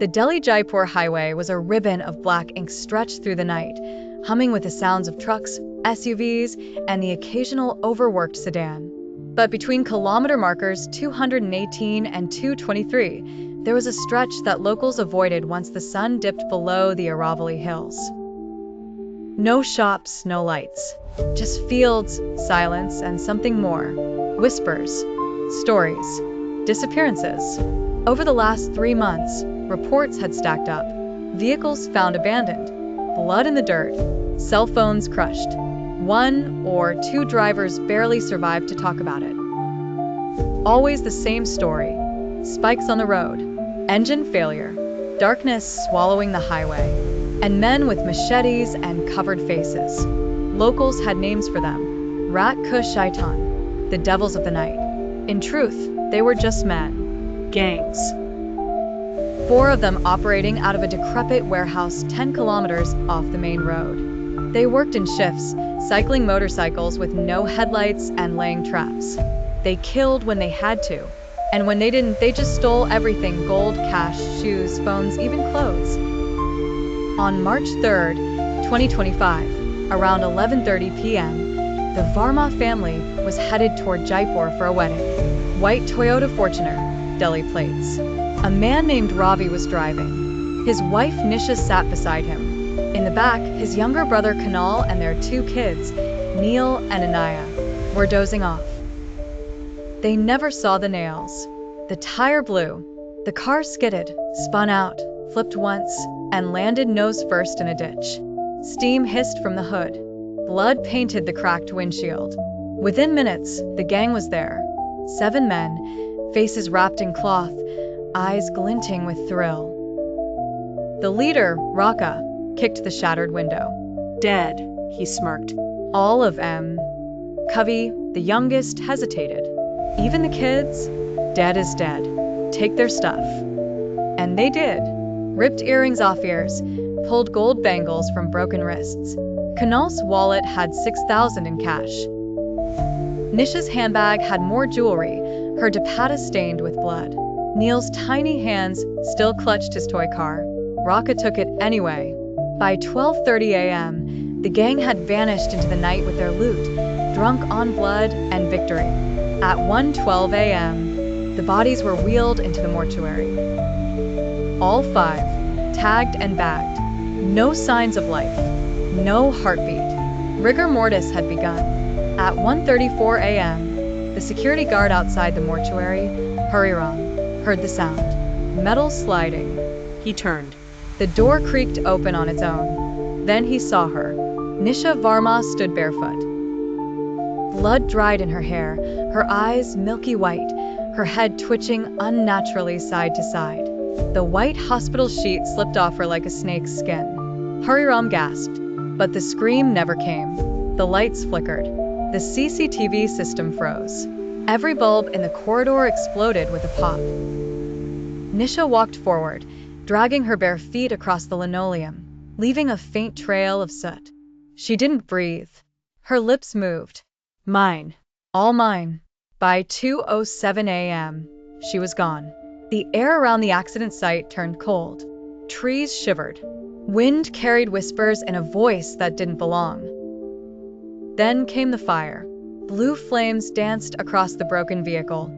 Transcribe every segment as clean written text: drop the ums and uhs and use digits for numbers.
The Delhi-Jaipur highway was a ribbon of black ink stretched through the night, humming with the sounds of trucks, SUVs, and the occasional overworked sedan. But between kilometer markers 218 and 223, there was a stretch that locals avoided once the sun dipped below the Aravalli Hills. No shops, no lights. Just fields, silence, and something more. Whispers, stories, disappearances. Over the last 3 months, reports had stacked up. Vehicles found abandoned, blood in the dirt, cell phones crushed. 1 or 2 drivers barely survived to talk about it. Always the same story. Spikes on the road, engine failure, darkness swallowing the highway, and men with machetes and covered faces. Locals had names for them. Raat, Shaitaan, the devils of the night. In truth, they were just men. Gangs. 4 of them operating out of a decrepit warehouse 10 kilometers off the main road. They worked in shifts, cycling motorcycles with no headlights and laying traps. They killed when they had to, and when they didn't, they just stole everything: gold, cash, shoes, phones, even clothes. On March 3rd, 2025, around 11:30 p.m., the Verma family was headed toward Jaipur for a wedding. White Toyota Fortuner, Delhi plates. A man named Ravi was driving. His wife Nisha sat beside him. In the back, his younger brother Kunal and their 2 kids, Neil and Anaya, were dozing off. They never saw the nails. The tire blew. The car skidded, spun out, flipped once, and landed nose first in a ditch. Steam hissed from the hood. Blood painted the cracked windshield. Within minutes, the gang was there. 7 men, faces wrapped in cloth, eyes glinting with thrill. The leader, Raka, kicked the shattered window. Dead, he smirked. All of them. Kavi, the youngest, hesitated. Even the kids? Dead is dead. Take their stuff. And they did. Ripped earrings off ears, pulled gold bangles from broken wrists. Kunal's wallet had 6,000 in cash. Nisha's handbag had more jewelry, her dupatta stained with blood. Neil's tiny hands still clutched his toy car. Raka took it anyway. By 12:30 a.m., the gang had vanished into the night with their loot, drunk on blood and victory. At 1:12 a.m., the bodies were wheeled into the mortuary. All 5, tagged and bagged. No signs of life. No heartbeat. Rigor mortis had begun. At 1:34 a.m., the security guard outside the mortuary, Hariram, heard the sound. Metal sliding. He turned. The door creaked open on its own. Then he saw her. Nisha Verma stood barefoot. Blood dried in her hair, her eyes milky white, her head twitching unnaturally side to side. The white hospital sheet slipped off her like a snake's skin. Hariram gasped, but the scream never came. The lights flickered. The CCTV system froze. Every bulb in the corridor exploded with a pop. Nisha walked forward, dragging her bare feet across the linoleum, leaving a faint trail of soot. She didn't breathe. Her lips moved. Mine. All mine. By 2:07 a.m., she was gone. The air around the accident site turned cold. Trees shivered. Wind carried whispers in a voice that didn't belong. Then came the fire. Blue flames danced across the broken vehicle.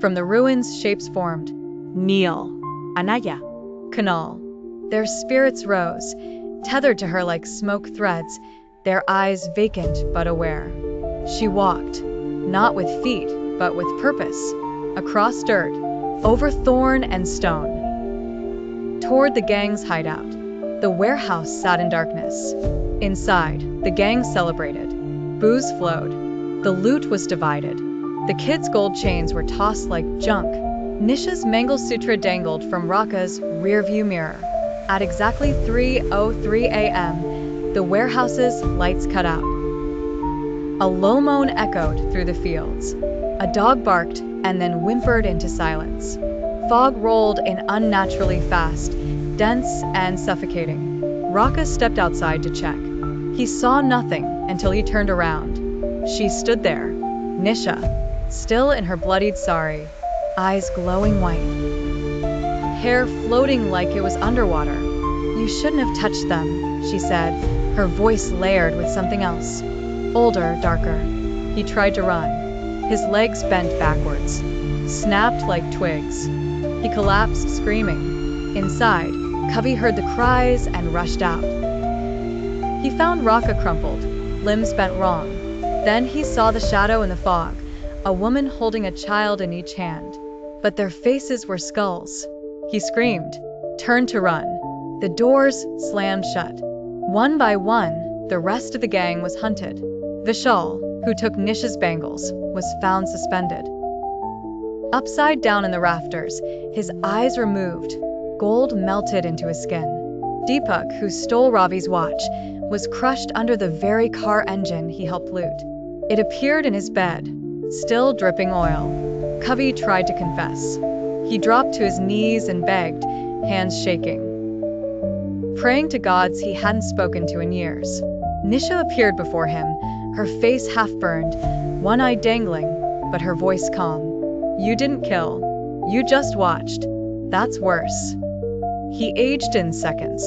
From the ruins, shapes formed. Neil. Anaya. Kunal. Their spirits rose, tethered to her like smoke threads, their eyes vacant but aware. She walked, not with feet, but with purpose, across dirt, over thorn and stone, toward the gang's hideout. The warehouse sat in darkness. Inside, the gang celebrated. Booze flowed. The loot was divided. The kids' gold chains were tossed like junk. Nisha's Mangalsutra dangled from Raka's rearview mirror. At exactly 3:03 a.m., the warehouse's lights cut out. A low moan echoed through the fields. A dog barked and then whimpered into silence. Fog rolled in unnaturally fast, dense and suffocating. Raka stepped outside to check. He saw nothing until he turned around. She stood there, Nisha, still in her bloodied sari, eyes glowing white. hair floating like it was underwater. "You shouldn't have touched them," she said, her voice layered with something else. Older, darker. He tried to run. His legs bent backwards, snapped like twigs. He collapsed, screaming. Inside, Covey heard the cries and rushed out. He found Raka crumpled, limbs bent wrong. Then he saw the shadow in the fog, a woman holding a child in each hand. But their faces were skulls. He screamed, turned to run. The doors slammed shut. One by one, the rest of the gang was hunted. Vishal, who took Nisha's bangles, was found suspended. Upside down in the rafters, his eyes removed, gold melted into his skin. Deepak, who stole Ravi's watch, was crushed under the very car engine he helped loot. It appeared in his bed, still dripping oil. Covey tried to confess. He dropped to his knees and begged, hands shaking, praying to gods he hadn't spoken to in years. Nisha appeared before him, her face half-burned, one eye dangling, but her voice calm. "You didn't kill. You just watched. That's worse." He aged in seconds.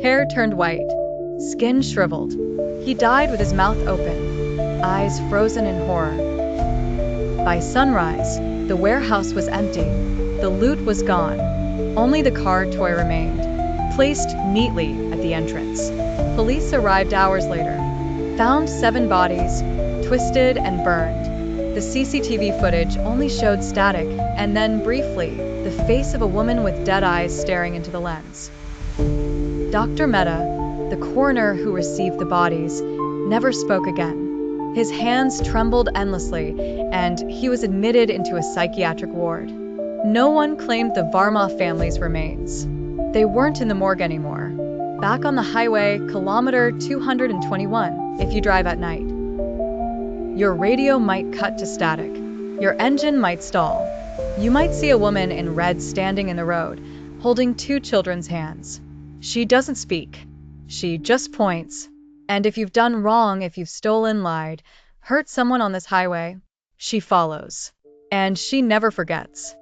Hair turned white, skin shriveled. He died with his mouth open, eyes frozen in horror. By sunrise, the warehouse was empty. The loot was gone. Only the car toy remained, placed neatly at the entrance. Police arrived hours later, found 7 bodies, twisted and burned. The CCTV footage only showed static, and then, briefly, the face of a woman with dead eyes staring into the lens. Dr. Mehta, the coroner who received the bodies, never spoke again. His hands trembled endlessly, and he was admitted into a psychiatric ward. No one claimed the Verma family's remains. They weren't in the morgue anymore. Back on the highway, kilometer 221, if you drive at night. Your radio might cut to static. Your engine might stall. You might see a woman in red standing in the road, holding 2 children's hands. She doesn't speak. She just points. And if you've done wrong, if you've stolen, lied, hurt someone on this highway, she follows. And she never forgets.